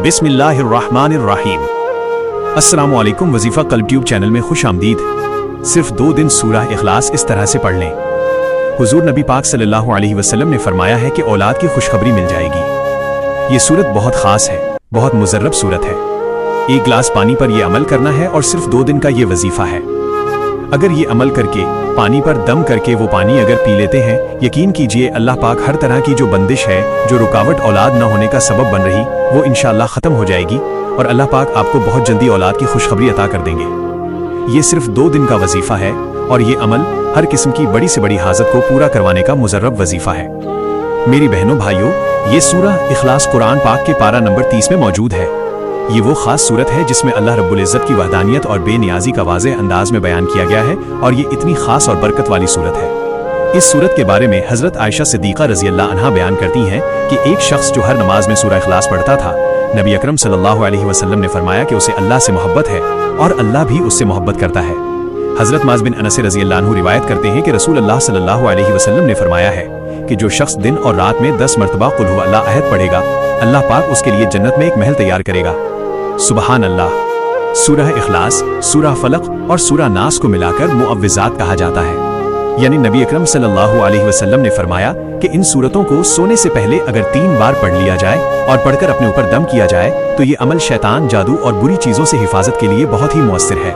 बिस्मिल्लाहिर्रहमानिर्रहीम। अस्सलामु अलैकुम। वजीफ़ा कल्ब ट्यूब चैनल में खुश आमदीद। सिर्फ 2 दिन सूरह इखलास इस तरह से पढ़ लें। हुजूर नबी पाक सल्लल्लाहु अलैहि वसल्लम ने फरमाया है कि औलाद की खुशखबरी मिल जाएगी। ये सूरत बहुत ख़ास है, बहुत मुजर्रब सूरत है। 1 गिलास पानी पर यह अमल करना है और सिर्फ 2 दिन का ये वजीफ़ा है। अगर ये अमल करके पानी पर दम करके वो पानी अगर पी लेते हैं, यकीन कीजिए अल्लाह पाक हर तरह की जो बंदिश है, जो रुकावट औलाद न होने का सबब बन रही, वो इंशाअल्लाह ख़त्म हो जाएगी और अल्लाह पाक आपको बहुत जल्दी औलाद की खुशखबरी अता कर देंगे। ये सिर्फ 2 दिन का वजीफ़ा है और ये अमल हर किस्म की बड़ी से बड़ी हाजत को पूरा करवाने का मुजर्रब वजीफ़ा है। मेरी बहनों भाइयों, ये सूरह इखलास कुरान पाक के पारा नंबर 30 में मौजूद है। ये वो खास सूरत है जिसमें अल्लाह रब्बुल इज़्ज़त की वहदानियत और बेनियाजी का वाज़ेह अंदाज में बयान किया गया है और ये इतनी खास और बरकत वाली सूरत है। इस सूरत के बारे में हज़रत आयशा सिद्दीक़ा रज़ी अल्लाह अन्हा बयान करती हैं कि एक शख्स जो हर नमाज में सूरह इखलास पढ़ता था, नबी अकरम सल्लल्लाहु अलैहि वसल्लम ने फरमाया कि उसे अल्लाह से मोहब्बत है और अल्लाह भी उससे मोहब्बत करता है। हज़रत माज़ बिन अनस रज़ी अल्लाह अन्हु रिवायत करते हैं कि रसूल अल्लाह सल्लल्लाहु अलैहि वसल्लम ने फरमाया है कि जो शख्स दिन और रात में 10 मरतबा कुल हु अल्लाह अहद पढ़ेगा, अल्लाह पाक उसके लिए जन्नत में एक महल तैयार करेगा। सुबहान अल्लाह। सूरह इखलास, सूरह फलक और सूरह नास को मिलाकर मुअव्विज़ात कहा जाता है। यानी नबी अकरम सल्लल्लाहु अलैहि वसल्लम ने फरमाया कि इन सूरतों को सोने से पहले अगर 3 बार पढ़ लिया जाए और पढ़कर अपने ऊपर दम किया जाए तो ये अमल शैतान, जादू और बुरी चीज़ों से हिफाजत के लिए बहुत ही मुअस्सिर है।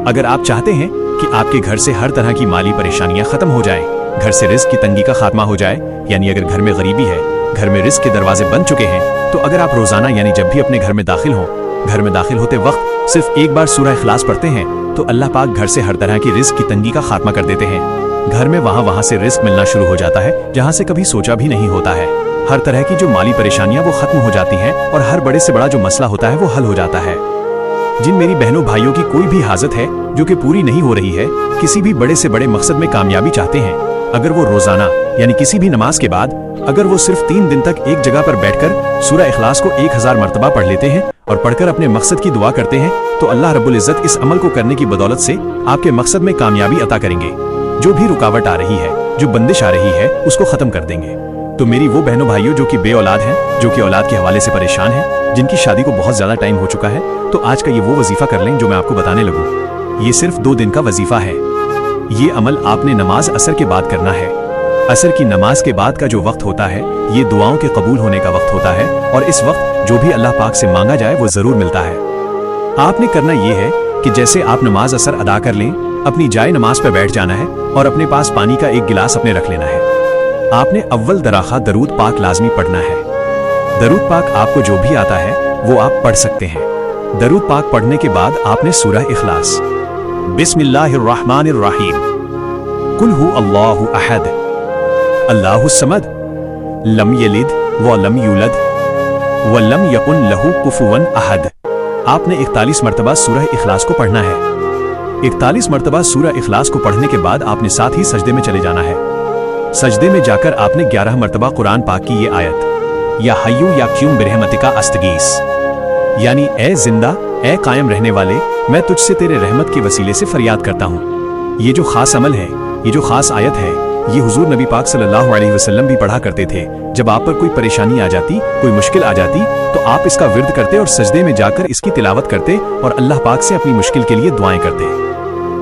अगर आप चाहते हैं कि आपके घर से हर तरह की माली परेशानियां खत्म हो जाएं, घर से रिस्क की तंगी का खात्मा हो जाए, यानी अगर घर में गरीबी है, घर में रिस्क के दरवाजे बंद चुके हैं, तो अगर आप रोजाना यानी जब भी अपने घर में दाखिल हों, घर में दाखिल होते वक्त सिर्फ 1 बार सूरह इखलास पढ़ते हैं तो अल्लाह पाक घर से हर तरह की रिस्क की तंगी का खात्मा कर देते हैं। घर में वहां से रिस्क मिलना शुरू हो जाता है जहां से कभी सोचा भी नहीं होता है। हर तरह की जो माली परेशानियां वो खत्म हो जाती हैं और हर बड़े से बड़ा जो मसला होता है वो हल हो जाता है। जिन मेरी बहनों भाइयों की कोई भी हाजत है जो कि पूरी नहीं हो रही है, किसी भी बड़े से बड़े मकसद में कामयाबी चाहते हैं, अगर वो रोजाना यानी किसी भी नमाज के बाद अगर वो सिर्फ 3 दिन तक एक जगह पर बैठकर सूरह इखलास को 1000 मरतबा पढ़ लेते हैं और पढ़कर अपने मकसद की दुआ करते हैं, तो अल्लाह रब्बुल इज़्ज़त इस अमल को करने की बदौलत से आपके मकसद में कामयाबी अता करेंगे। जो भी रुकावट आ रही है, जो बंदिश आ रही है, उसको खत्म कर देंगे। तो मेरी वो बहनों भाइयों जो कि बे औलाद हैं, जो कि औलाद के हवाले से परेशान हैं, जिनकी शादी को बहुत ज्यादा टाइम हो चुका है, तो आज का ये वो वजीफा कर लें जो मैं आपको बताने लगूँ। ये सिर्फ 2 दिन का वजीफा है। ये अमल आपने नमाज असर के बाद करना है। असर की नमाज के बाद का जो वक्त होता है, ये दुआओं के कबूल होने का वक्त होता है और इस वक्त जो भी अल्लाह पाक से मांगा जाए वो जरूर मिलता है। आपने करना ये है कि जैसे आप नमाज असर अदा कर लें, अपनी जाए नमाज पर बैठ जाना है और अपने पास पानी का 1 गिलास अपने रख लेना है। आपने अव्वल दराखा दरूद पाक लाजमी पढ़ना है। दरूद पाक आपको जो भी आता है वो आप पढ़ सकते हैं। दरूद पाक पढ़ने के बाद आपने सूरह इखलास, बिस्मिल्लाहिर्रहमानिर्रहीम, कुल हु अल्लाहु अहद, अल्लाहु समद, लम यलिद व लम यूलद व लम यकुन लहू कुफुवन अहद। आपने 41 मरतबा सूरह इखलास को पढ़ना है। 41 मरतबा सूरह इखलास को पढ़ने के बाद आपने साथ ही सजदे में चले जाना है। सजदे में जाकर आपने 11 मरतबा कुरान पाक की ये आयत, या हय्यू या क्यूम बिरहमतिका अस्तगीस, यानी ए जिंदा, ए कायम रहने वाले, मैं तुझसे तेरे रहमत के वसीले से फरियाद करता हूँ। ये जो खास अमल है, ये जो खास आयत है, ये हुजूर नबी पाक सल्लल्लाहु अलैहि वसल्लम भी पढ़ा करते थे। जब आप पर कोई परेशानी आ जाती, कोई मुश्किल आ जाती, तो आप इसका विर्द करते और सजदे में जाकर इसकी तिलावत करते और अल्लाह पाक से अपनी मुश्किल के लिए दुआएं करते।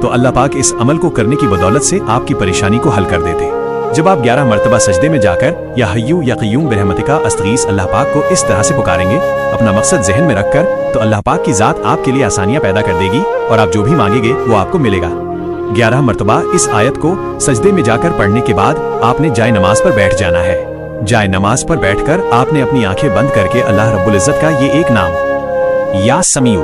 तो अल्लाह पाक इस अमल को करने की बदौलत से आपकी परेशानी को हल कर देते। जब आप 11 मरतबा सजदे में जाकर या हय्यू या क़य्यूम बिरहमतिका अस्तगीस अल्लाह पाक को इस तरह से पुकारेंगे, अपना मकसद जहन में रखकर, तो अल्लाह पाक की जात आपके लिए आसानियां पैदा कर देगी और आप जो भी मांगेंगे वो आपको मिलेगा। 11 मरतबा इस आयत को सजदे में जाकर पढ़ने के बाद आपने जाए नमाज पर बैठ जाना है। जाए नमाज पर बैठकर आपने अपनी आंखें बंद करके अल्लाह रब्बुल इज़्ज़त का ये एक नाम, या समीउ,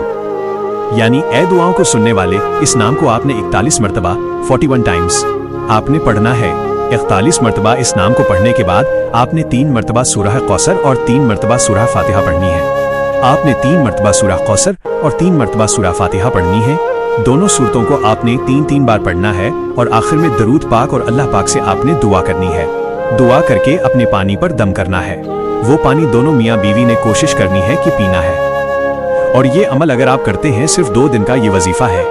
यानी ए दुआओं को सुनने वाले, इस नाम को आपने 41 मरतबा 41 टाइम्स आपने पढ़ना है। 41 मरतबा इस नाम को पढ़ने के बाद आपने 3 मरतबा सूरह कौसर और 3 मरतबा सूरह फातिहा पढ़नी है। आपने 3 मरतबा सूरह कौसर और 3 मरतबा सूरह फातिहा पढ़नी है। दोनों सूरतों को आपने 3-3 बार पढ़ना है और आखिर में दरूद पाक और अल्लाह पाक से आपने दुआ करनी है। दुआ करके अपने पानी पर दम करना है। वो पानी दोनों मियाँ बीवी ने कोशिश करनी है कि पीना है। और ये अमल अगर आप करते हैं, सिर्फ 2 दिन का ये वजीफा है।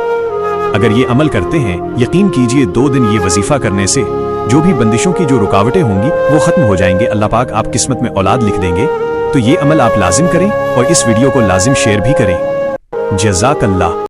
अगर ये अमल करते हैं, यकीन कीजिए 2 दिन ये वजीफा करने से जो भी बंदिशों की जो रुकावटें होंगी वो खत्म हो जाएंगे। अल्लाह पाक आप किस्मत में औलाद लिख देंगे तो ये अमल आप लाजिम करें और इस वीडियो को लाजिम शेयर भी करें। जज़ाक अल्लाह।